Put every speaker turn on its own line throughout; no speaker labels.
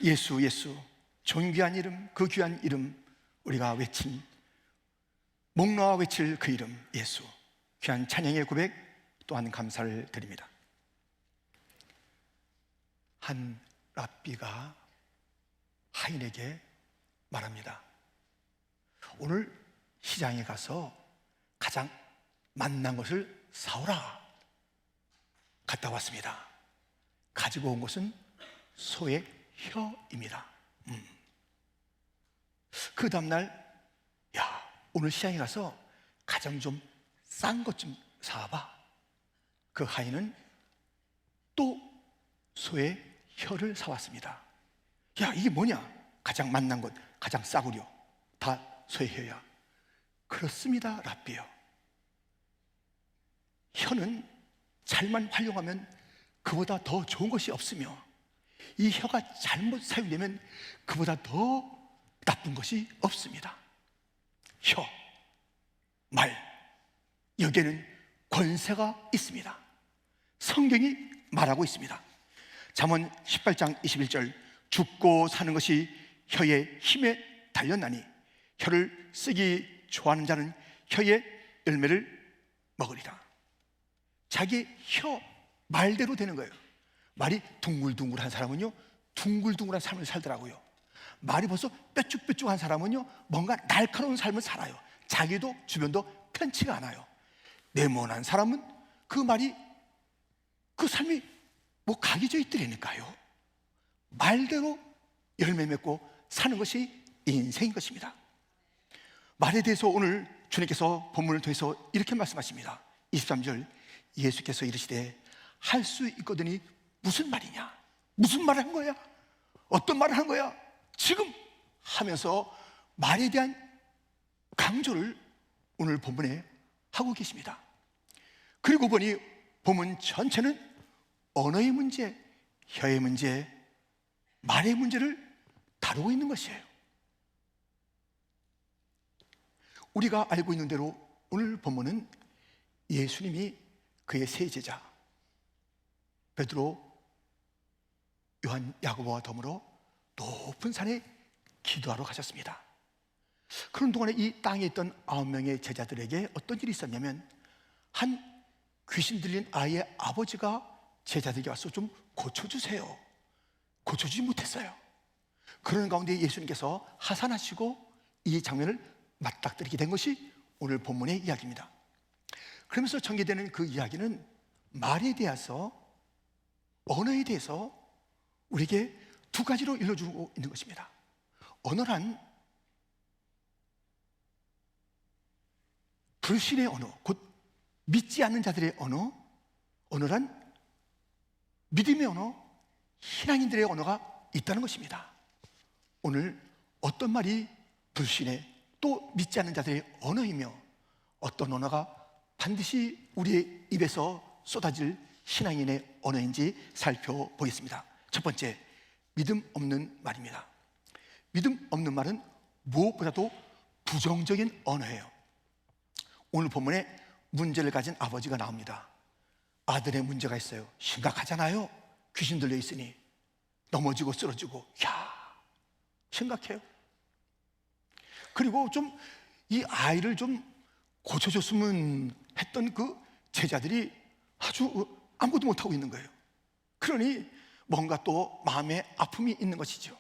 예수, 예수, 존귀한 이름, 그 귀한 이름, 우리가 외친, 목 놓아 외칠 그 이름 예수, 귀한 찬양의 고백 또한 감사를 드립니다. 한 랍비가 하인에게 말합니다. 오늘 시장에 가서 가장 맛난 것을 사오라. 갔다 왔습니다. 가지고 온 것은 소의 혀입니다. 그 다음날, 야, 오늘 시장에 가서 가장 좀 싼 것 좀 사와봐. 그 하인은 또 소의 혀를 사왔습니다. 야, 이게 뭐냐? 가장 맛난 것, 가장 싸구려, 다 소의 혀야. 그렇습니다, 랍비요. 혀는 잘만 활용하면 그보다 더 좋은 것이 없으며, 이 혀가 잘못 사용되면 그보다 더 나쁜 것이 없습니다. 혀, 말, 여기에는 권세가 있습니다. 성경이 말하고 있습니다. 잠언 18장 21절, 죽고 사는 것이 혀의 힘에 달렸나니 혀를 쓰기 좋아하는 자는 혀의 열매를 먹으리라. 자기 혀 말대로 되는 거예요. 말이 둥글둥글한 사람은요, 둥글둥글한 삶을 살더라고요. 말이 벌써 뾰족뾰족한 사람은요, 뭔가 날카로운 삶을 살아요. 자기도 주변도 편치가 않아요. 네모난 사람은 그 말이, 그 삶이 뭐 각이 져 있더라니까요. 말대로 열매 맺고 사는 것이 인생인 것입니다. 말에 대해서 오늘 주님께서 본문을 통해서 이렇게 말씀하십니다. 23절, 예수께서 이르시되 할 수 있거든이 무슨 말이냐? 무슨 말을 한 거야? 어떤 말을 한 거야? 지금 하면서 말에 대한 강조를 오늘 본문에 하고 계십니다. 그리고 보니 본문 전체는 언어의 문제, 혀의 문제, 말의 문제를 다루고 있는 것이에요. 우리가 알고 있는 대로 오늘 본문은 예수님이 그의 세 제자 베드로, 요한, 야고보와 더불어 높은 산에 기도하러 가셨습니다. 그런 동안에 이 땅에 있던 9명의 제자들에게 어떤 일이 있었냐면, 한 귀신 들린 아이의 아버지가 제자들에게 와서 좀 고쳐주세요. 고쳐주지 못했어요. 그런 가운데 예수님께서 하산하시고 이 장면을 맞닥뜨리게 된 것이 오늘 본문의 이야기입니다. 그러면서 전개되는 그 이야기는 말에 대해서, 언어에 대해서 우리에게 두 가지로 일러주고 있는 것입니다. 언어란 불신의 언어, 곧 믿지 않는 자들의 언어, 언어란 믿음의 언어, 신앙인들의 언어가 있다는 것입니다. 오늘 어떤 말이 불신의, 또 믿지 않는 자들의 언어이며 어떤 언어가 반드시 우리의 입에서 쏟아질 신앙인의 언어인지 살펴보겠습니다. 첫 번째, 믿음 없는 말입니다. 믿음 없는 말은 무엇보다도 부정적인 언어예요. 오늘 본문에 문제를 가진 아버지가 나옵니다. 아들의 문제가 있어요. 심각하잖아요. 귀신 들려 있으니 넘어지고 쓰러지고, 야, 심각해요. 그리고 좀 이 아이를 좀 고쳐줬으면 했던 그 제자들이 아주 아무것도 못하고 있는 거예요. 그러니 뭔가 또 마음에 아픔이 있는 것이죠.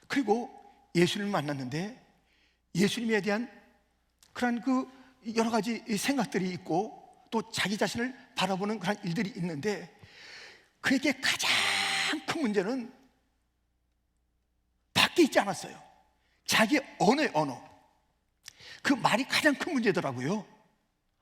그리고 예수님을 만났는데 예수님에 대한 그런 그 여러 가지 생각들이 있고 또 자기 자신을 바라보는 그런 일들이 있는데, 그에게 가장 큰 문제는 밖에 있지 않았어요. 자기 언어의 언어, 그 말이 가장 큰 문제더라고요.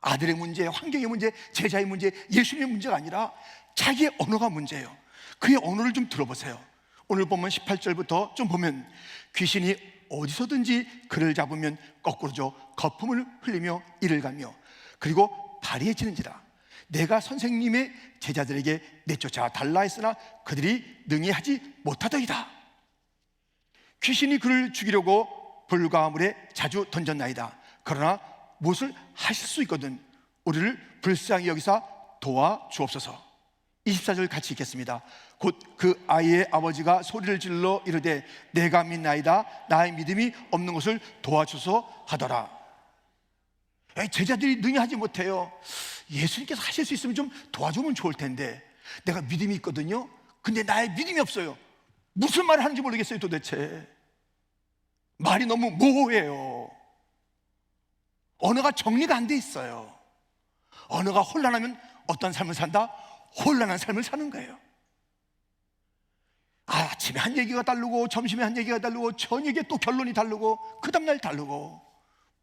아들의 문제, 환경의 문제, 제자의 문제, 예수님의 문제가 아니라 자기의 언어가 문제예요. 그의 언어를 좀 들어보세요. 오늘 보면 18절부터 좀 보면, 귀신이 어디서든지 그를 잡으면 거꾸로 져 거품을 흘리며 이를 가며 그리고 발이해지는지라. 내가 선생님의 제자들에게 내쫓아 달라 했으나 그들이 능히 하지 못하더이다. 귀신이 그를 죽이려고 불과 물에 자주 던졌나이다. 그러나 무엇을 하실 수 있거든 우리를 불쌍히 여기사 도와주옵소서. 24절 같이 읽겠습니다. 곧 그 아이의 아버지가 소리를 질러 이르되 내가 믿나이다, 나의 믿음이 없는 것을 도와주소 하더라. 제자들이 능히 하지 못해요. 예수님께서 하실 수 있으면 좀 도와주면 좋을 텐데, 내가 믿음이 있거든요. 근데 나의 믿음이 없어요. 무슨 말을 하는지 모르겠어요. 도대체 말이 너무 모호해요. 언어가 정리가 안 돼 있어요. 언어가 혼란하면 어떤 삶을 산다? 혼란한 삶을 사는 거예요. 아침에 한 얘기가 다르고, 점심에 한 얘기가 다르고, 저녁에 또 결론이 다르고, 그 다음날 다르고,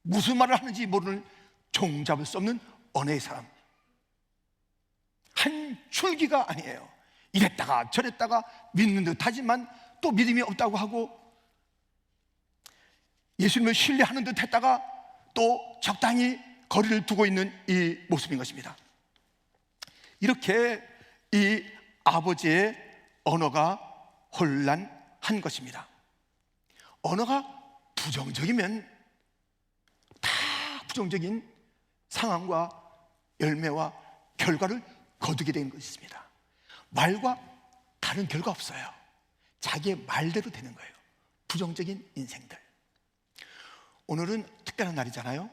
무슨 말을 하는지 모르는 종잡을 수 없는 언어의 사람. 한 줄기가 아니에요. 이랬다가 저랬다가 믿는 듯 하지만 또 믿음이 없다고 하고, 예수님을 신뢰하는 듯 했다가 또 적당히 거리를 두고 있는 이 모습인 것입니다. 이렇게 이 아버지의 언어가 혼란한 것입니다. 언어가 부정적이면 다 부정적인 상황과 열매와 결과를 거두게 되는 것입니다. 말과 다른 결과 없어요. 자기의 말대로 되는 거예요. 부정적인 인생들. 오늘은 특별한 날이잖아요.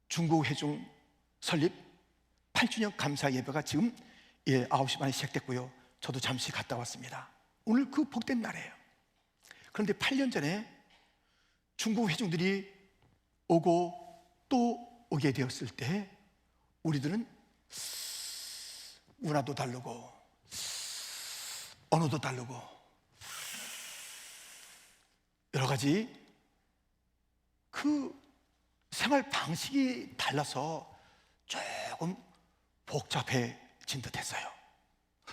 중국 회중 설립 8주년 감사 예배가 지금 9시 반에 시작됐고요. 저도 잠시 갔다 왔습니다. 오늘 그 복된 날이에요. 그런데 8년 전에 중국 회중들이 오고 또 오게 되었을 때 우리들은 문화도 다르고 언어도 다르고 여러 가지 그 생활 방식이 달라서 조금 복잡해진 듯 했어요.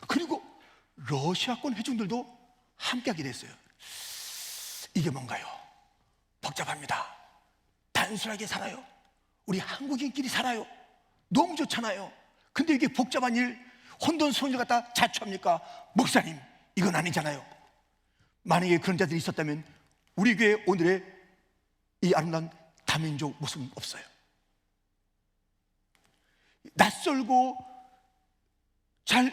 그리고 러시아권 회중들도 함께하게 됐어요. 이게 뭔가요? 복잡합니다. 단순하게 살아요. 우리 한국인끼리 살아요. 너무 좋잖아요. 근데 이게 복잡한 일, 혼돈스러운 일 갖다 자초합니까? 목사님, 이건 아니잖아요. 만약에 그런 자들이 있었다면 우리 교회 오늘의 이 아름다운 다민족 모습은 없어요. 낯설고 잘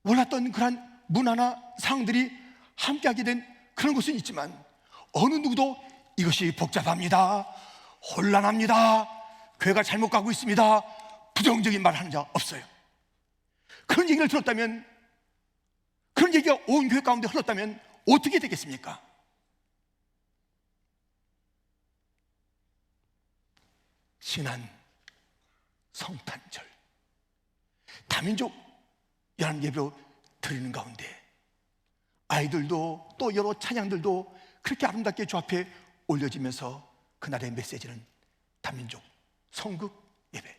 몰랐던 그런 문화나 상들이 함께하게 된 그런 것은 있지만 어느 누구도 이것이 복잡합니다, 혼란합니다, 교회가 잘못 가고 있습니다, 부정적인 말을 하는 자 없어요. 그런 얘기를 들었다면, 그런 얘기가 온 교회 가운데 흘렀다면 어떻게 되겠습니까? 지난 성탄절 다민족 연합 예배로 드리는 가운데 아이들도 또 여러 찬양들도 그렇게 아름답게 주 앞에 올려지면서 그날의 메시지는 다민족 성극 예배.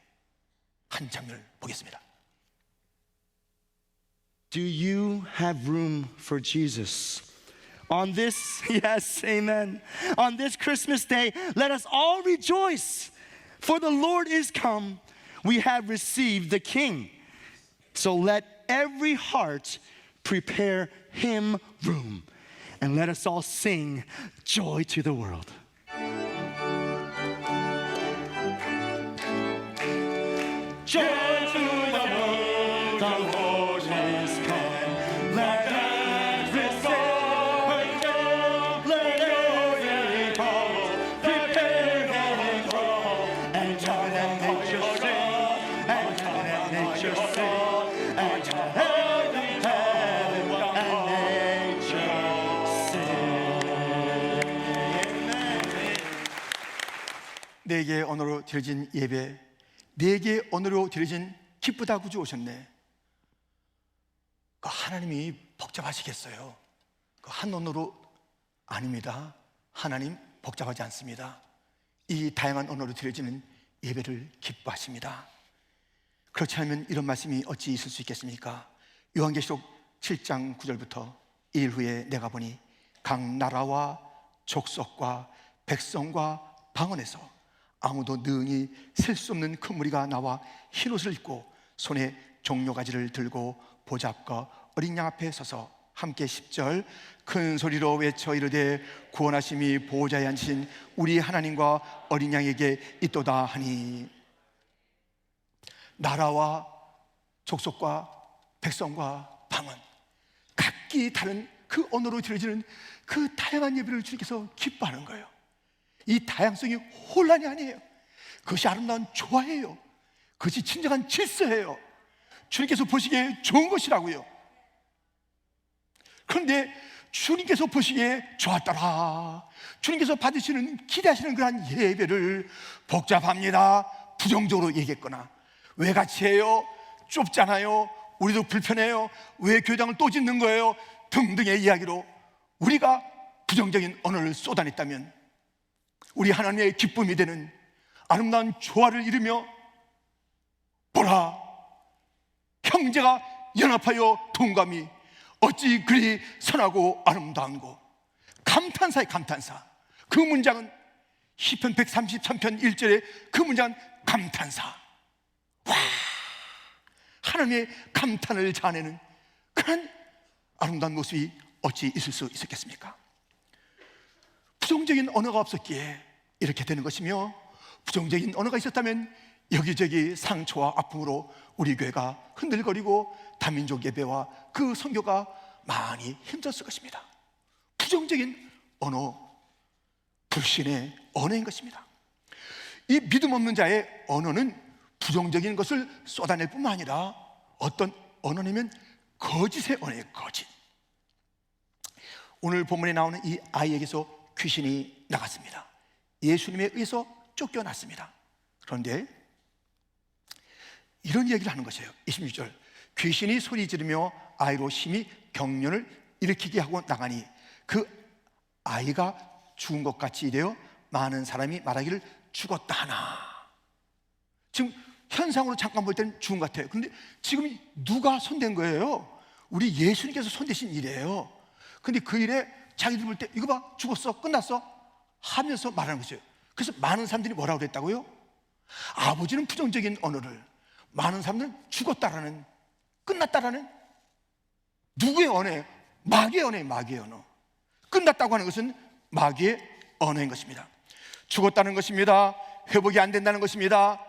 한 장면을 보겠습니다.
Do you have room for Jesus? On this, yes, amen. On this Christmas day, let us all rejoice, for the Lord is come. We have received the King. So let every heart prepare him room, and let us all sing joy to the world. Joy to the world, the Lord is come. Let every soul, let every heart prepare him room, and join and nature sing, and join and nature sing, and join heaven and nature sing.
네 개의 언어로 드려진 예배, 네 개의 언어로 드려진 기쁘다 구주 오셨네. 그 하나님이 복잡하시겠어요? 그 한 언어로 아닙니다. 하나님 복잡하지 않습니다. 이 다양한 언어로 드려지는 예배를 기뻐하십니다. 그렇지 않으면 이런 말씀이 어찌 있을 수 있겠습니까? 요한계시록 7장 9절부터 이 일 후에 내가 보니 각 나라와 족속과 백성과 방언에서 아무도 능히 셀 수 없는 큰 무리가 나와 흰옷을 입고 손에 종려가지를 들고 보좌과 어린 양 앞에 서서 함께 10절 큰 소리로 외쳐 이르되 구원하심이 보호자에 앉으신 우리 하나님과 어린 양에게 있도다 하니, 나라와 족속과 백성과 방언, 각기 다른 그 언어로 드려지는 그 다양한 예배를 주님께서 기뻐하는 거예요. 이 다양성이 혼란이 아니에요. 그것이 아름다운 조화예요. 그것이 진정한 질서예요. 주님께서 보시기에 좋은 것이라고요. 그런데 주님께서 보시기에 좋았더라, 주님께서 받으시는, 기대하시는 그러한 예배를 복잡합니다, 부정적으로 얘기했거나, 왜 같이 해요? 좁잖아요, 우리도 불편해요, 왜 교장을 또 짓는 거예요? 등등의 이야기로 우리가 부정적인 언어를 쏟아냈다면, 우리 하나님의 기쁨이 되는 아름다운 조화를 이루며, 보라, 형제가 연합하여 동감이 어찌 그리 선하고 아름다운고. 감탄사의 감탄사. 그 문장은 시편 133편 1절에 그 문장은 감탄사. 와, 하나님의 감탄을 자아내는 그런 아름다운 모습이 어찌 있을 수 있었겠습니까? 부정적인 언어가 없었기에 이렇게 되는 것이며, 부정적인 언어가 있었다면 여기저기 상처와 아픔으로 우리 교회가 흔들거리고 다민족 예배와 그 선교가 많이 힘들었을 것입니다. 부정적인 언어, 불신의 언어인 것입니다. 이 믿음 없는 자의 언어는 부정적인 것을 쏟아낼 뿐만 아니라 어떤 언어냐면 거짓의 언어예요. 거짓. 오늘 본문에 나오는 이 아이에게서 귀신이 나갔습니다. 예수님에 의해서 쫓겨났습니다. 그런데 이런 얘기를 하는 것이에요. 26절, 귀신이 소리 지르며 아이로 심히 경련을 일으키게 하고 나가니 그 아이가 죽은 것 같이 되어 많은 사람이 말하기를 죽었다 하나. 지금 현상으로 잠깐 볼 때는 죽은 것 같아요. 그런데 지금 누가 손댄 거예요? 우리 예수님께서 손대신 일이에요. 근데 그 일에 자기들 볼 때 이거 봐, 죽었어, 끝났어 하면서 말하는 것이에요. 그래서 많은 사람들이 뭐라고 그랬다고요? 아버지는 부정적인 언어를, 많은 사람들은 죽었다라는, 끝났다라는 누구의 언어예요? 마귀의 언어예요. 마귀의 언어. 끝났다고 하는 것은 마귀의 언어인 것입니다. 죽었다는 것입니다. 회복이 안 된다는 것입니다.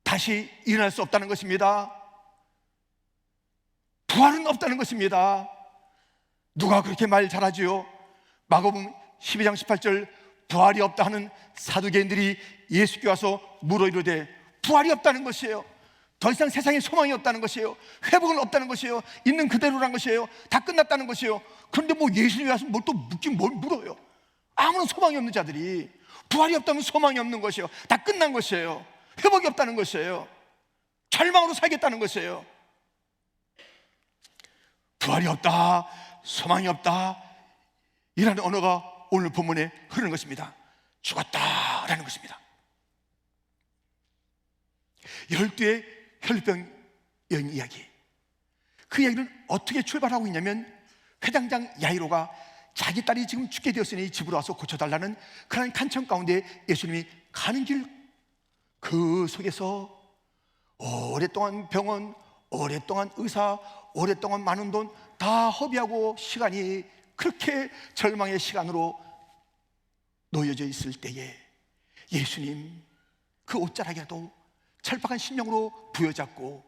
다시 일어날 수 없다는 것입니다. 부활은 없다는 것입니다. 누가 그렇게 말 잘하지요? 마가복음 12장 18절, 부활이 없다 하는 사두개인들이 예수께 와서 물어 이르되, 부활이 없다는 것이에요. 더 이상 세상에 소망이 없다는 것이에요. 회복은 없다는 것이에요. 있는 그대로란 것이에요. 다 끝났다는 것이에요. 그런데 뭐 예수님이 와서 뭘 또 묻긴 뭘 물어요? 아무런 소망이 없는 자들이 부활이 없다면 소망이 없는 것이에요. 다 끝난 것이에요. 회복이 없다는 것이에요. 절망으로 살겠다는 것이에요. 부활이 없다, 소망이 없다, 이라는 언어가 오늘 본문에 흐르는 것입니다. 죽었다라는 것입니다. 12의 혈병 여인 이야기, 그 이야기는 어떻게 출발하고 있냐면, 회당장 야이로가 자기 딸이 지금 죽게 되었으니 집으로 와서 고쳐달라는 그런 간청 가운데 예수님이 가는 길, 그 속에서 오랫동안 병원, 오랫동안 의사, 오랫동안 많은 돈 다 허비하고 시간이 그렇게 절망의 시간으로 놓여져 있을 때에 예수님 그 옷자락이라도 찰박한 심령으로 부여잡고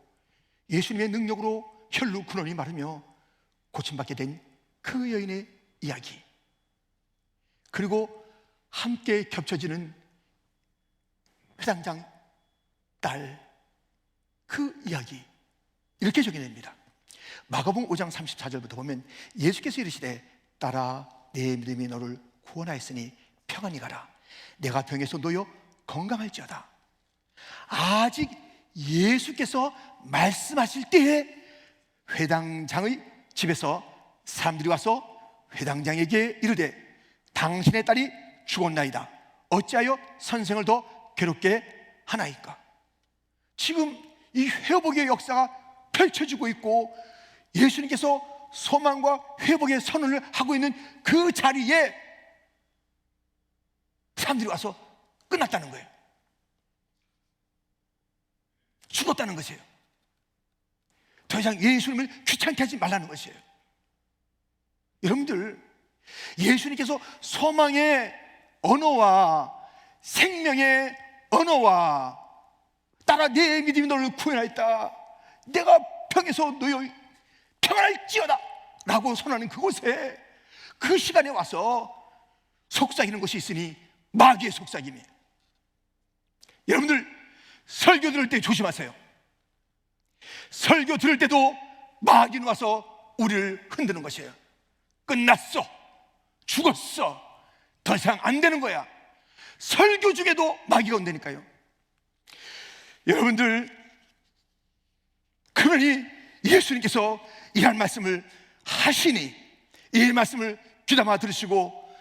예수님의 능력으로 혈루 근원이 마르며 고침받게 된 그 여인의 이야기, 그리고 함께 겹쳐지는 회당장 딸 그 이야기, 이렇게 적혀냅니다. 마가복음 5장 34절부터 보면 예수께서 이르시되, 딸아 내 믿음이 너를 구원하였으니 평안히 가라. 내가 병에서 놓여 건강할지어다. 아직 예수께서 말씀하실 때에 회당장의 집에서 사람들이 와서 회당장에게 이르되, 당신의 딸이 죽었나이다. 어찌하여 선생을 더 괴롭게 하나이까? 지금 이 회복의 역사가 펼쳐지고 있고 예수님께서 소망과 회복의 선언을 하고 있는 그 자리에 사람들이 와서 끝났다는 거예요. 죽었다는 것이에요. 더 이상 예수님을 귀찮게 하지 말라는 것이에요. 여러분들, 예수님께서 소망의 언어와 생명의 언어와 나가 내 믿음이 너를 구원하였다. 내가 벽에서 너희 평안할지어다 라고 선언하는 그곳에, 그 시간에 와서 속삭이는 것이 있으니 마귀의 속삭임이에요. 여러분들 설교 들을 때 조심하세요. 설교 들을 때도 마귀는 와서 우리를 흔드는 것이에요. 끝났어, 죽었어, 더 이상 안 되는 거야. 설교 중에도 마귀가 온다니까요. 여러분들, 그러니 예수님께서 이런 말씀을 하시니 이 말씀을 귀담아 들으시고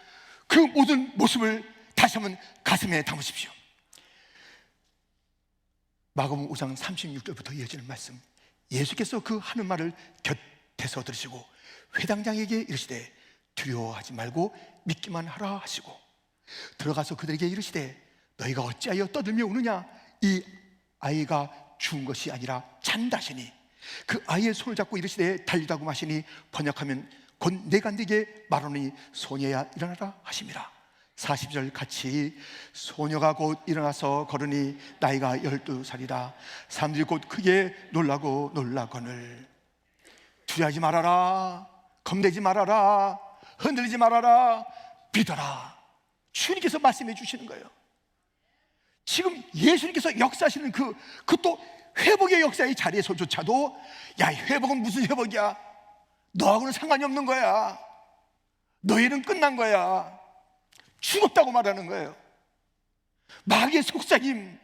그 모든 모습을 다시 한번 가슴에 담으십시오. 마가복음 5장 36절부터 이어지는 말씀, 예수께서 그 하는 말을 곁에서 들으시고 회당장에게 이르시되 두려워하지 말고 믿기만 하라 하시고 들어가서 그들에게 이르시되 너희가 어찌하여 떠들며 우느냐? 이 아이가 죽은 것이 아니라 잔다시니 그 아이의 손을 잡고 이르시되 달리다고 하시니 번역하면 곧 내가 네게 말하노니 소녀야 일어나라 하심이라. 40절 같이, 소녀가 곧 일어나서 걸으니 나이가 12살이라. 사람들이 곧 크게 놀라고 놀라거늘. 두려워하지 말아라, 겁내지 말아라, 흔들리지 말아라, 믿어라. 주님께서 말씀해 주시는 거예요. 지금 예수님께서 역사하시는 그 또 회복의 역사의 자리에서조차도 야, 회복은 무슨 회복이야? 너하고는 상관이 없는 거야. 너희는 끝난 거야. 죽었다고 말하는 거예요. 마귀의 속삭임.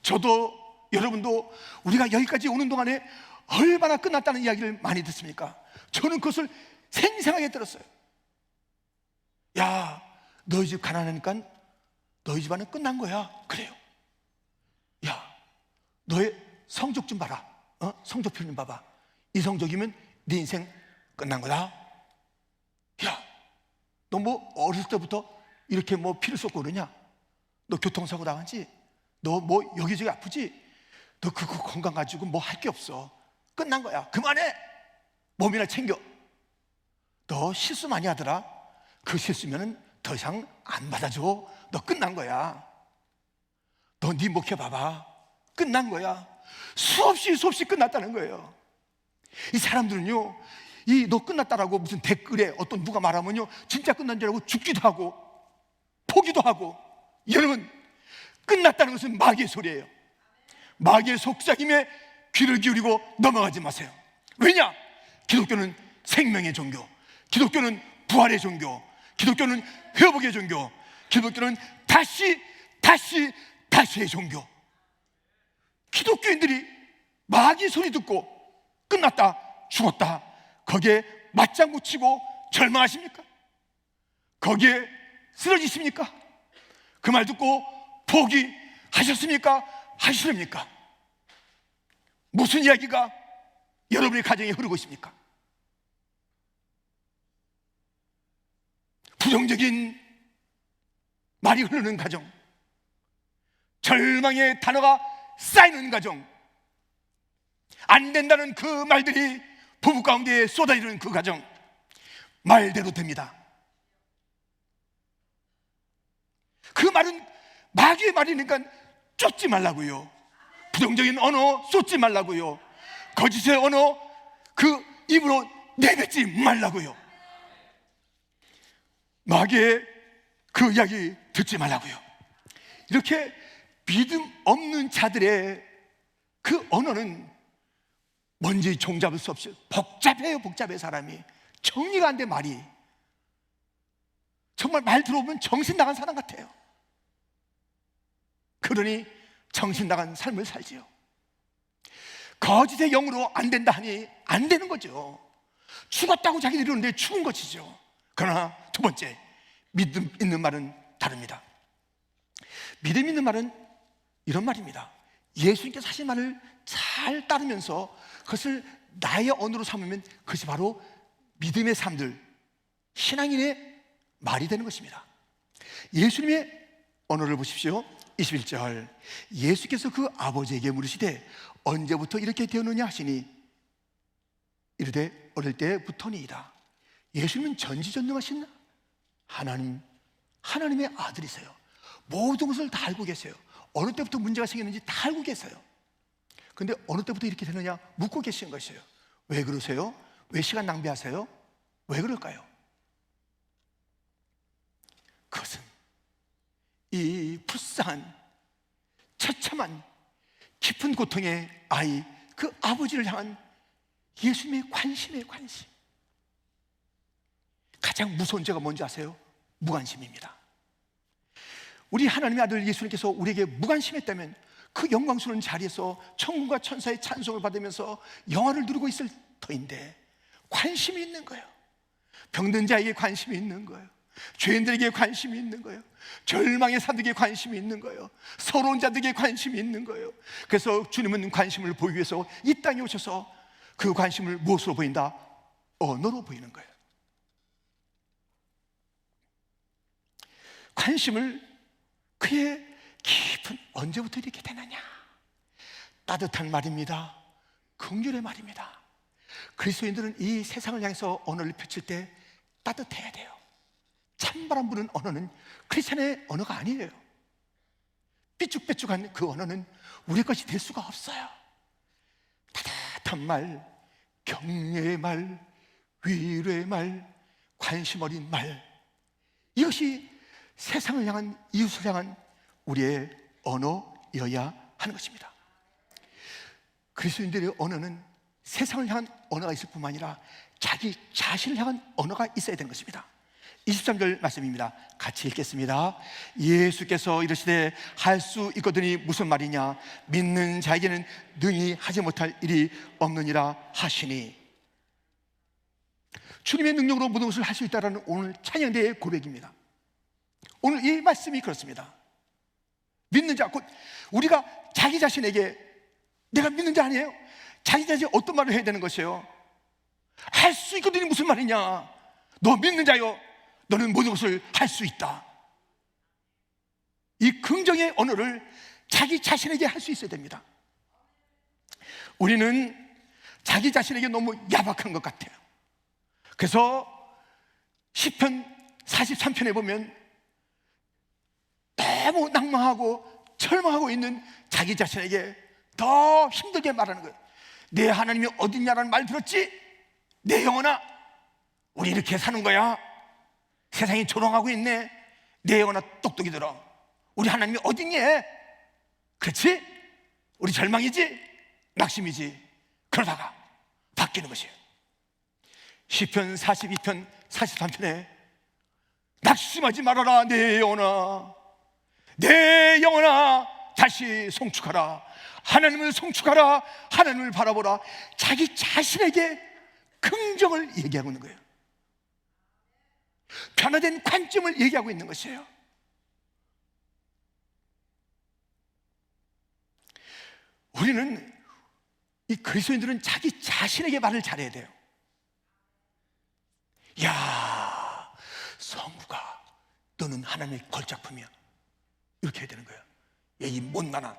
저도 여러분도 우리가 여기까지 오는 동안에 얼마나 끝났다는 이야기를 많이 듣습니까? 저는 그것을 생생하게 들었어요. 야, 너희 집 가난하니까 너희 집안은 끝난 거야. 그래요. 야, 너의 성적 좀 봐라. 성적표 좀 봐봐. 이 성적이면 네 인생 끝난 거다. 야, 너 뭐 어렸을 때부터 이렇게 뭐 피를 쏟고 그러냐? 너 교통사고 당하지? 너 뭐 여기저기 아프지? 너 그거 건강 가지고 뭐 할 게 없어. 끝난 거야. 그만해. 몸이나 챙겨. 너 실수 많이 하더라. 그 실수면은 더 이상 안 받아줘. 너 끝난 거야. 너 네 목회 봐봐. 끝난 거야. 수없이 끝났다는 거예요. 이 사람들은요, 이 너 끝났다라고 무슨 댓글에 어떤 누가 말하면요, 진짜 끝난 줄 알고 죽기도 하고 포기도 하고. 여러분, 끝났다는 것은 마귀의 소리예요. 마귀의 속삭임에 귀를 기울이고 넘어가지 마세요. 왜냐? 기독교는 생명의 종교, 기독교는 부활의 종교, 기독교는 회복의 종교, 기독교는 다시의 종교. 기독교인들이 마귀 소리 듣고 끝났다, 죽었다, 거기에 맞장구 치고 절망하십니까? 거기에 쓰러지십니까? 그 말 듣고 포기하셨습니까? 하시렵니까? 무슨 이야기가 여러분의 가정에 흐르고 있습니까? 부정적인 말이 흐르는 가정, 절망의 단어가 쌓이는 가정, 안 된다는 그 말들이 부부 가운데 쏟아지는 그 가정, 말대로 됩니다. 그 말은 마귀의 말이니까 쫓지 말라고요. 부정적인 언어 쏟지 말라고요. 거짓의 언어 그 입으로 내뱉지 말라고요. 마귀의 그 이야기 듣지 말라고요. 이렇게 믿음 없는 자들의 그 언어는 뭔지 종잡을 수 없이 복잡해. 사람이 정리가 안 돼. 말이 정말 말 들어보면 정신 나간 사람 같아요. 그러니 정신 나간 삶을 살지요. 거짓의 영으로 안 된다 하니 안 되는 거죠. 죽었다고 자기들이 이러는데 죽은 것이죠. 그러나 두 번째, 믿음 있는 말은 다릅니다. 믿음 있는 말은 이런 말입니다. 예수님께서 하신 말을 잘 따르면서 그것을 나의 언어로 삼으면 그것이 바로 믿음의 삶들, 신앙인의 말이 되는 것입니다. 예수님의 언어를 보십시오. 21절, 예수께서 그 아버지에게 물으시되 언제부터 이렇게 되었느냐 하시니 이르되 어릴 때부터니이다. 예수님은 전지전능하신 하나님의 아들이세요. 모든 것을 다 알고 계세요. 어느 때부터 문제가 생겼는지 다 알고 계세요. 그런데 어느 때부터 이렇게 되느냐 묻고 계신 것이에요. 왜 그러세요? 왜 시간 낭비하세요? 왜 그럴까요? 그것은 이 불쌍한 처참한 깊은 고통의 아이, 그 아버지를 향한 예수님의 관심이에요. 관심. 가장 무서운 죄가 뭔지 아세요? 무관심입니다. 우리 하나님의 아들 예수님께서 우리에게 무관심했다면 그 영광스러운 자리에서 천군과 천사의 찬송을 받으면서 영화를 누리고 있을 터인데 관심이 있는 거예요. 병든 자에게 관심이 있는 거예요. 죄인들에게 관심이 있는 거예요. 절망의 사람들에게 관심이 있는 거예요. 서러운 자들에게 관심이 있는 거예요. 그래서 주님은 관심을 보이기 위해서 이 땅에 오셔서 그 관심을 무엇으로 보인다? 언어로 보이는 거예요. 관심을 그의 깊은, 언제부터 이렇게 되느냐? 따뜻한 말입니다. 긍휼의 말입니다. 그리스도인들은 이 세상을 향해서 언어를 펼칠 때 따뜻해야 돼요. 찬바람 부는 언어는 크리스찬의 언어가 아니에요. 삐죽삐죽한 그 언어는 우리 것이 될 수가 없어요. 따뜻한 말, 격려의 말, 위로의 말, 관심 어린 말, 이것이 세상을 향한, 이웃을 향한 우리의 언어여야 하는 것입니다. 그리스도인들의 언어는 세상을 향한 언어가 있을 뿐만 아니라 자기 자신을 향한 언어가 있어야 되는 것입니다. 23절 말씀입니다. 같이 읽겠습니다. 예수께서 이르시되 할 수 있거든이 무슨 말이냐? 믿는 자에게는 능히 하지 못할 일이 없느니라 하시니. 주님의 능력으로 모든 것을 할 수 있다는 오늘 찬양대의 고백입니다. 오늘 이 말씀이 그렇습니다. 믿는 자, 곧 우리가 자기 자신에게, 내가 믿는 자 아니에요? 자기 자신이 어떤 말을 해야 되는 것이에요? 할 수 있거든이 무슨 말이냐? 너 믿는 자요, 너는 모든 것을 할 수 있다. 이 긍정의 언어를 자기 자신에게 할 수 있어야 됩니다. 우리는 자기 자신에게 너무 야박한 것 같아요. 그래서 시편 43편에 보면 너무 낭망하고 절망하고 있는 자기 자신에게 더 힘들게 말하는 거예요. 내 하나님이 어딨냐라는 말 들었지? 내 영혼아, 우리 이렇게 사는 거야. 세상이 조롱하고 있네. 내 영혼아, 똑똑히 들어. 우리 하나님이 어딨니? 그렇지? 우리 절망이지? 낙심이지? 그러다가 바뀌는 것이에요. 시편 42편 43편에 낙심하지 말아라 내 영혼아, 내 영혼아 다시 송축하라. 하나님을 송축하라. 하나님을 바라보라. 자기 자신에게 긍정을 얘기하고 있는 거예요. 변화된 관점을 얘기하고 있는 것이에요. 우리는, 이 그리스도인들은 자기 자신에게 말을 잘해야 돼요. 야, 성우가 너는 하나님의 걸작품이야. 이렇게 해야 되는 거예요. 야, 이 못난아.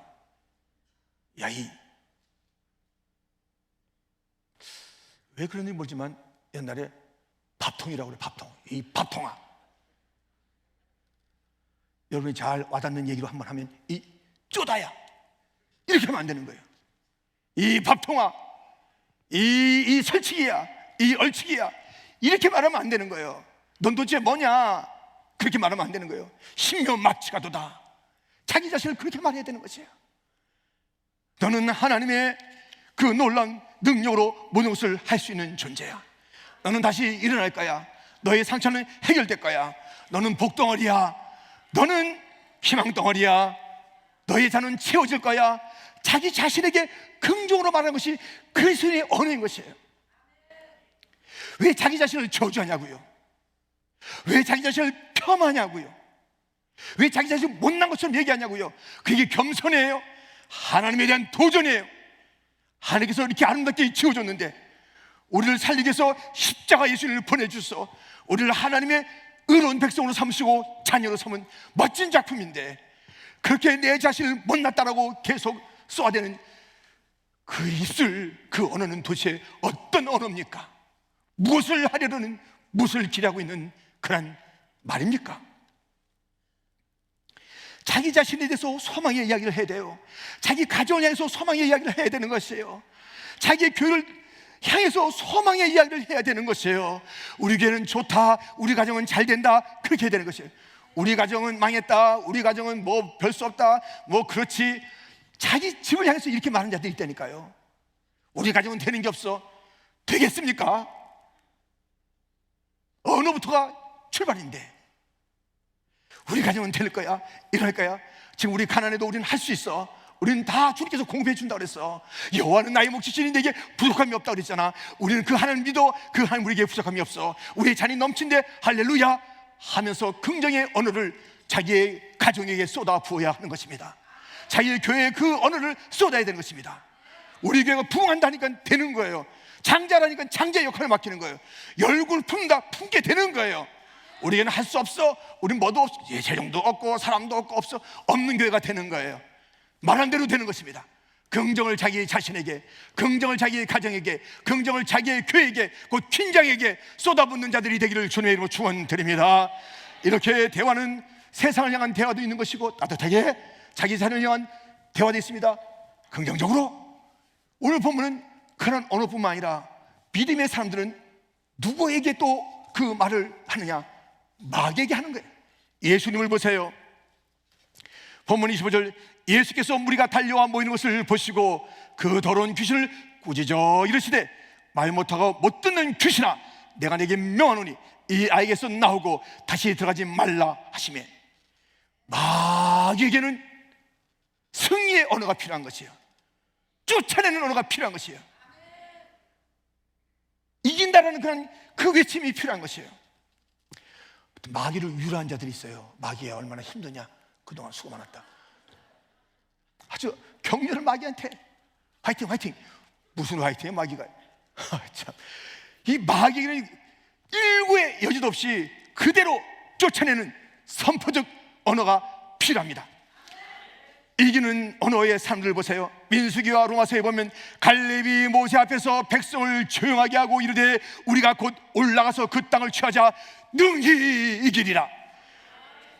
야, 왜 그런지 모르지만 옛날에 밥통이라고 그래. 밥통. 이 밥통아. 여러분이 잘 와닿는 얘기로 한번 하면 이 쪼다야. 이렇게 하면 안 되는 거예요. 이 밥통아, 이 설치기야, 이 얼치기야, 이렇게 말하면 안 되는 거예요. 넌 도대체 뭐냐? 그렇게 말하면 안 되는 거예요. 신묘막치가도다. 자기 자신을 그렇게 말해야 되는 것이에요. 너는 하나님의 그 놀라운 능력으로 모든 것을 할 수 있는 존재야. 너는 다시 일어날 거야. 너의 상처는 해결될 거야. 너는 복덩어리야. 너는 희망덩어리야. 너의 잔은 채워질 거야. 자기 자신에게 긍정으로 말하는 것이 그리스도인의 언어인 것이에요. 왜 자기 자신을 저주하냐고요? 왜 자기 자신을 폄하냐고요? 왜 자기 자신을 못난 것처럼 얘기하냐고요? 그게 겸손이에요? 하나님에 대한 도전이에요. 하나님께서 이렇게 아름답게 지어줬는데 우리를 살리기 위해서 십자가 예수님을 보내주셔서 우리를 하나님의 의로운 백성으로 삼으시고 자녀로 삼은 멋진 작품인데, 그렇게 내 자신을 못났다라고 계속 쏘아대는 그 입술, 그 언어는 도대체 어떤 언어입니까? 무엇을 하려는, 무엇을 기대하고 있는 그런 말입니까? 자기 자신에 대해서 소망의 이야기를 해야 돼요. 자기 가정을 향해서 소망의 이야기를 해야 되는 것이에요. 자기 교회를 향해서 소망의 이야기를 해야 되는 것이에요. 우리 교회는 좋다, 우리 가정은 잘 된다, 그렇게 해야 되는 것이에요. 우리 가정은 망했다, 우리 가정은 뭐 별 수 없다, 뭐 그렇지. 자기 집을 향해서 이렇게 말하는 자들이 있다니까요. 우리 가정은 되는 게 없어. 되겠습니까? 어느부터가 출발인데. 우리 가정은 될 거야, 이럴 거야. 지금 우리 가난해도 우리는 할 수 있어. 우리는 다 주님께서 공급해 준다고 그랬어. 여호와는 나의 목자시니 내게 부족함이 없다고 그랬잖아. 우리는 그 하나님 믿어. 그 하나님 우리에게 부족함이 없어. 우리의 잔이 넘친데 할렐루야 하면서 긍정의 언어를 자기의 가정에게 쏟아 부어야 하는 것입니다. 자기의 교회에 그 언어를 쏟아야 되는 것입니다. 우리 교회가 부흥한다니까 되는 거예요. 장자라니까 장자의 역할을 맡기는 거예요. 열굴 품다 품게 되는 거예요. 우리에게는 할 수 없어. 우린 뭐도 없어. 재정도 없고 사람도 없고 없어. 없는 교회가 되는 거예요. 말한 대로 되는 것입니다. 긍정을 자기 자신에게, 긍정을 자기의 가정에게, 긍정을 자기의 교회에게, 곧 퀸장에게 쏟아붓는 자들이 되기를 주님의 이름으로 축원드립니다. 이렇게 대화는 세상을 향한 대화도 있는 것이고 따뜻하게 자기 자신을 향한 대화도 있습니다. 긍정적으로 오늘 본문은 그런 언어뿐만 아니라 믿음의 사람들은 누구에게 또 그 말을 하느냐? 마귀에게 하는 거예요. 예수님을 보세요. 본문 25절, 예수께서 무리가 달려와 모이는 것을 보시고 그 더러운 귀신을 꾸짖어 이르시되 말 못하고 못 듣는 귀신아, 내가 내게 명하노니 이 아이에게서 나오고 다시 들어가지 말라 하시매. 마귀에게는 승리의 언어가 필요한 것이에요. 쫓아내는 언어가 필요한 것이에요. 이긴다라는 그런 그 외침이 필요한 것이에요. 마귀를 위로한 자들이 있어요. 마귀야 얼마나 힘드냐, 그동안 수고 많았다. 아주 격려를 마귀한테 화이팅 화이팅. 무슨 화이팅이야 마귀가. 참. 이 마귀는 일구의 여지도 없이 그대로 쫓아내는 선포적 언어가 필요합니다. 이기는 언어의 사람들 보세요. 민수기와 로마서에 보면 갈렙이 모세 앞에서 백성을 조용하게 하고 이르되 우리가 곧 올라가서 그 땅을 취하자 능히 이기리라.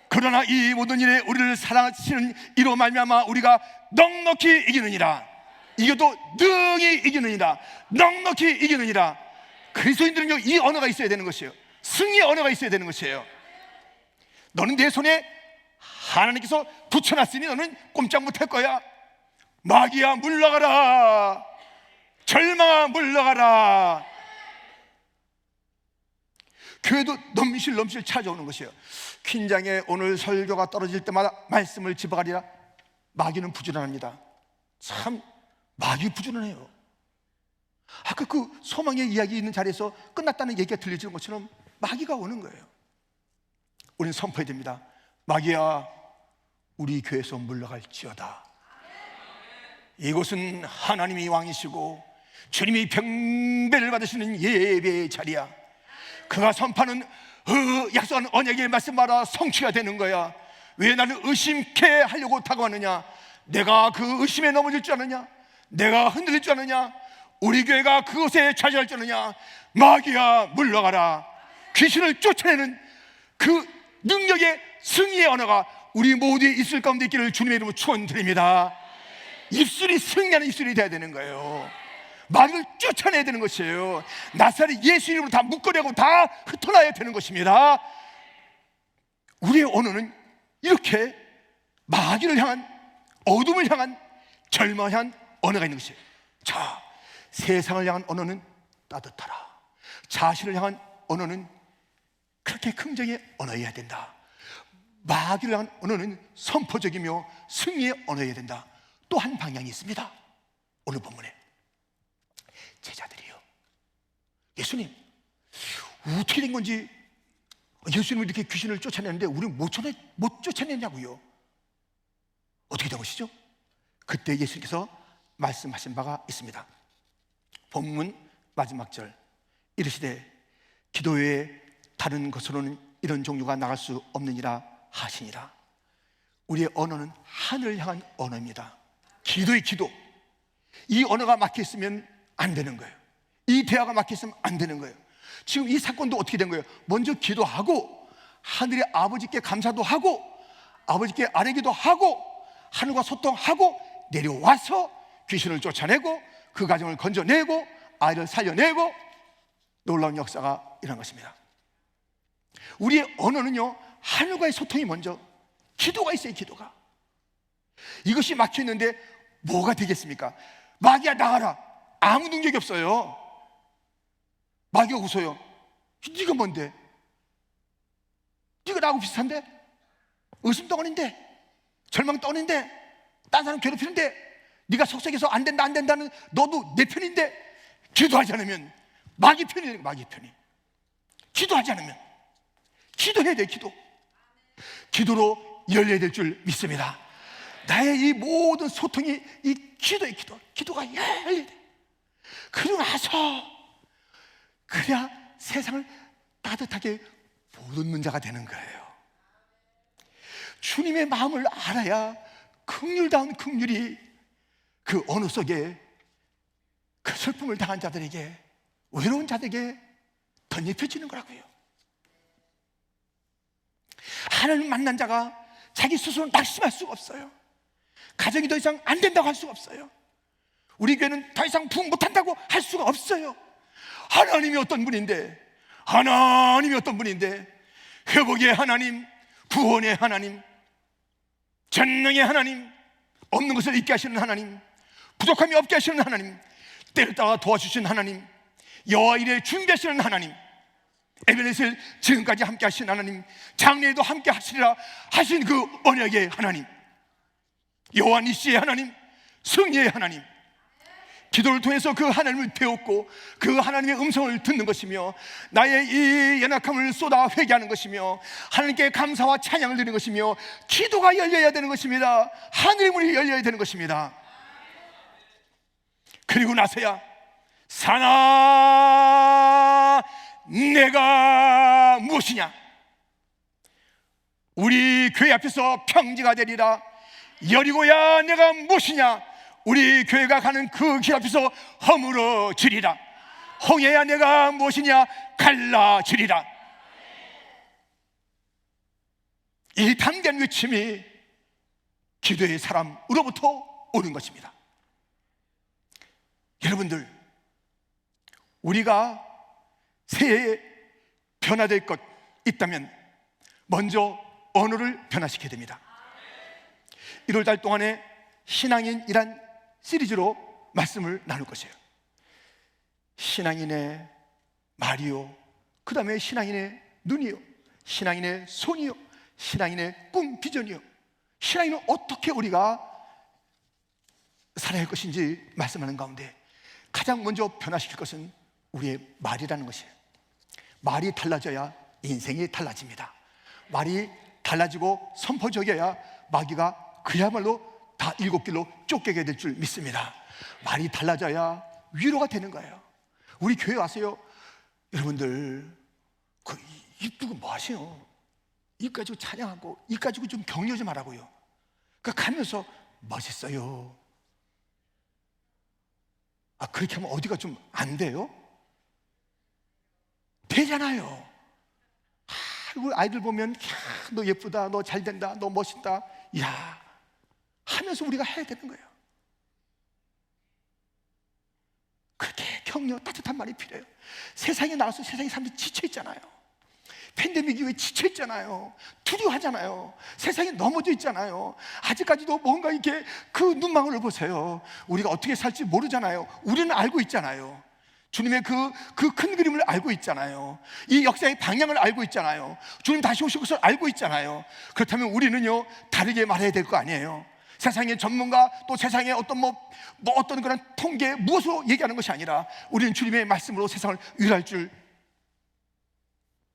그러나 이 모든 일에 우리를 사랑하시는 이로 말미암아 우리가 넉넉히 이기느니라. 이겨도 능히 이기느니라. 넉넉히 이기느니라. 그리스도인들은요, 이 언어가 있어야 되는 것이에요. 승리의 언어가 있어야 되는 것이에요. 너는 내 손에 하나님께서 붙여놨으니 너는 꼼짝 못할 거야. 마귀야 물러가라. 절망아 물러가라. 교회도 넘실 찾아오는 것이에요. 퀸장에 오늘 설교가 떨어질 때마다 말씀을 집어가리라. 마귀는 부지런합니다. 참 마귀 부지런해요. 아까 그 소망의 이야기 있는 자리에서 끝났다는 얘기가 들려지는 것처럼 마귀가 오는 거예요. 우리는 선포해야 됩니다. 마귀야 우리 교회에서 물러갈지어다. 이곳은 하나님이 왕이시고 주님이 병배를 받으시는 예배의 자리야. 그가 선포하는 약속하는 언약의 말씀마다 성취가 되는 거야. 왜 나를 의심케 하려고 다가왔느냐? 내가 그 의심에 넘어질 줄 아느냐? 내가 흔들릴 줄 아느냐? 우리 교회가 그것에 좌절할 줄 아느냐? 마귀야 물러가라. 귀신을 쫓아내는 그 능력의 승리의 언어가 우리 모두에 있을 가운데 있기를 주님의 이름으로 축원드립니다. 입술이 승리하는 입술이 돼야 되는 거예요. 마귀를 쫓아내야 되는 것이에요. 나사렛 예수 이름으로 다 묶어내고 다 흩어놔야 되는 것입니다. 우리의 언어는 이렇게 마귀를 향한, 어둠을 향한, 절망을 향한 언어가 있는 것이에요. 자, 세상을 향한 언어는 따뜻하라. 자신을 향한 언어는 그렇게 긍정의 언어여야 된다. 마귀를 향한 언어는 선포적이며 승리의 언어여야 된다. 또 한 방향이 있습니다. 오늘 본문에 제자들이요, 예수님 어떻게 된 건지, 예수님이 이렇게 귀신을 쫓아내는데 우리는 못 쫓아내냐고요. 어떻게 된 것이죠? 그때 예수님께서 말씀하신 바가 있습니다. 본문 마지막 절, 이르시되 기도 외에 다른 것으로는 이런 종류가 나갈 수 없느니라 하시니라. 우리의 언어는 하늘을 향한 언어입니다. 기도의 기도. 이 언어가 막혀있으면 안 되는 거예요. 이 대화가 막혀있으면 안 되는 거예요. 지금 이 사건도 어떻게 된 거예요? 먼저 기도하고 하늘의 아버지께 감사도 하고 아버지께 아뢰기도 하고 하늘과 소통하고 내려와서 귀신을 쫓아내고 그 가정을 건져내고 아이를 살려내고 놀라운 역사가 일어난 것입니다. 우리의 언어는요, 하늘과의 소통이 먼저, 기도가 있어요. 기도가. 이것이 막혀있는데 뭐가 되겠습니까? 마귀야 나가라. 아무 능력이 없어요. 마귀가 웃어요. 네가 뭔데? 네가 나하고 비슷한데? 의심덩어리인데? 절망덩어리인데? 딴 사람 괴롭히는데? 네가 속삭여서 안 된다 안 된다는 너도 내 편인데? 기도하지 않으면 마귀 편이 되는 거야. 마귀 편이. 기도하지 않으면. 기도해야 돼. 기도로 열려야 될 줄 믿습니다. 나의 이 모든 소통이 이 기도의 기도가 열려야 돼. 그러고 나서 그래야 세상을 따뜻하게 보는 자가 되는 거예요. 주님의 마음을 알아야 긍휼다운 긍휼이 그 언어 속에 그 슬픔을 당한 자들에게, 외로운 자들에게 덧입혀지는 거라고요. 하나님 만난 자가 자기 스스로 낙심할 수가 없어요. 가정이 더 이상 안 된다고 할 수가 없어요. 우리 교회는 더 이상 부흥 못한다고 할 수가 없어요. 하나님이 어떤 분인데, 회복의 하나님, 구원의 하나님, 전능의 하나님, 없는 것을 있게 하시는 하나님, 부족함이 없게 하시는 하나님, 때를 따라 도와주시는 하나님, 여호와 일에 준비하시는 하나님, 에베네셀 지금까지 함께 하신 하나님, 장래에도 함께 하시리라 하신 그 언약의 하나님, 여호와 니시의 하나님, 승리의 하나님, 기도를 통해서 그 하나님을 배웠고 그 하나님의 음성을 듣는 것이며 나의 이 연약함을 쏟아 회개하는 것이며 하나님께 감사와 찬양을 드리는 것이며 기도가 열려야 되는 것입니다. 하늘의 문이 열려야 되는 것입니다. 그리고 나서야 사나 내가 무엇이냐, 우리 교회 앞에서 평지가 되리라. 여리고야 내가 무엇이냐, 우리 교회가 가는 그 길 앞에서 허물어지리라. 홍해야 내가 무엇이냐, 갈라지리라. 이 담대한 외침이 기도의 사람으로부터 오는 것입니다. 여러분들, 우리가 새해에 변화될 것 있다면 먼저 언어를 변화시켜야 됩니다. 1월달 동안에 신앙인이란 시리즈로 말씀을 나눌 것이에요. 신앙인의 말이요, 그 다음에 신앙인의 눈이요, 신앙인의 손이요, 신앙인의 꿈, 비전이요, 신앙인은 어떻게 우리가 살아야 할 것인지 말씀하는 가운데 가장 먼저 변화시킬 것은 우리의 말이라는 것이에요. 말이 달라져야 인생이 달라집니다. 말이 달라지고 선포적이어야 마귀가 그야말로 다 7길로 쫓겨게 될 줄 믿습니다. 말이 달라져야 위로가 되는 거예요. 우리 교회 와서요, 여러분들 입 두고 뭐 하세요? 입 가지고 찬양하고 입 가지고 좀 격려 좀 하라고요. 그러니까 가면서 멋있어요. 그렇게 하면 어디가 좀 안 돼요? 되잖아요. 아이고, 아이들 보면 너 예쁘다, 너 잘된다, 너 멋있다, 야 하면서 우리가 해야 되는 거예요. 그렇게 격려, 따뜻한 말이 필요해요. 세상에 나와서 세상에 사람들이 지쳐있잖아요. 팬데믹 이후에 지쳐있잖아요. 두려워하잖아요. 세상에 넘어져 있잖아요. 아직까지도 뭔가 이렇게 그 눈망울을 보세요. 우리가 어떻게 살지 모르잖아요. 우리는 알고 있잖아요. 주님의 그 큰 그림을 알고 있잖아요. 이 역사의 방향을 알고 있잖아요. 주님 다시 오실 것을 알고 있잖아요. 그렇다면 우리는요, 다르게 말해야 될 거 아니에요. 세상의 전문가, 또 세상의 어떤 그런 통계, 무엇으로 얘기하는 것이 아니라 우리는 주님의 말씀으로 세상을 위로할 줄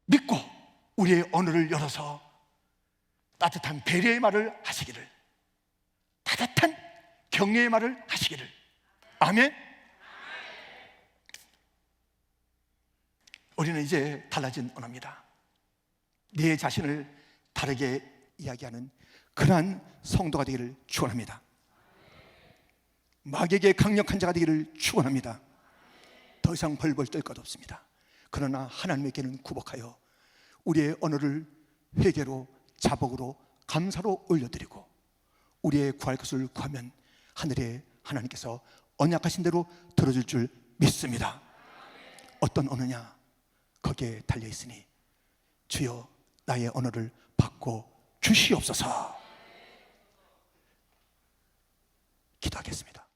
믿고 우리의 언어를 열어서 따뜻한 배려의 말을 하시기를, 따뜻한 격려의 말을 하시기를. 아멘. 우리는 이제 달라진 언어입니다. 내 자신을 다르게 이야기하는 그러한 성도가 되기를 축원합니다. 마귀에게 강력한 자가 되기를 축원합니다. 더 이상 벌벌 떨 것 없습니다. 그러나 하나님에게는 굴복하여 우리의 언어를 회개로, 자복으로 감사로 올려드리고 우리의 구할 것을 구하면 하늘의 하나님께서 언약하신 대로 들어줄 줄 믿습니다. 어떤 언어냐? 거기에 달려있으니 주여 나의 언어를 바꿔 주시옵소서. 기도하겠습니다.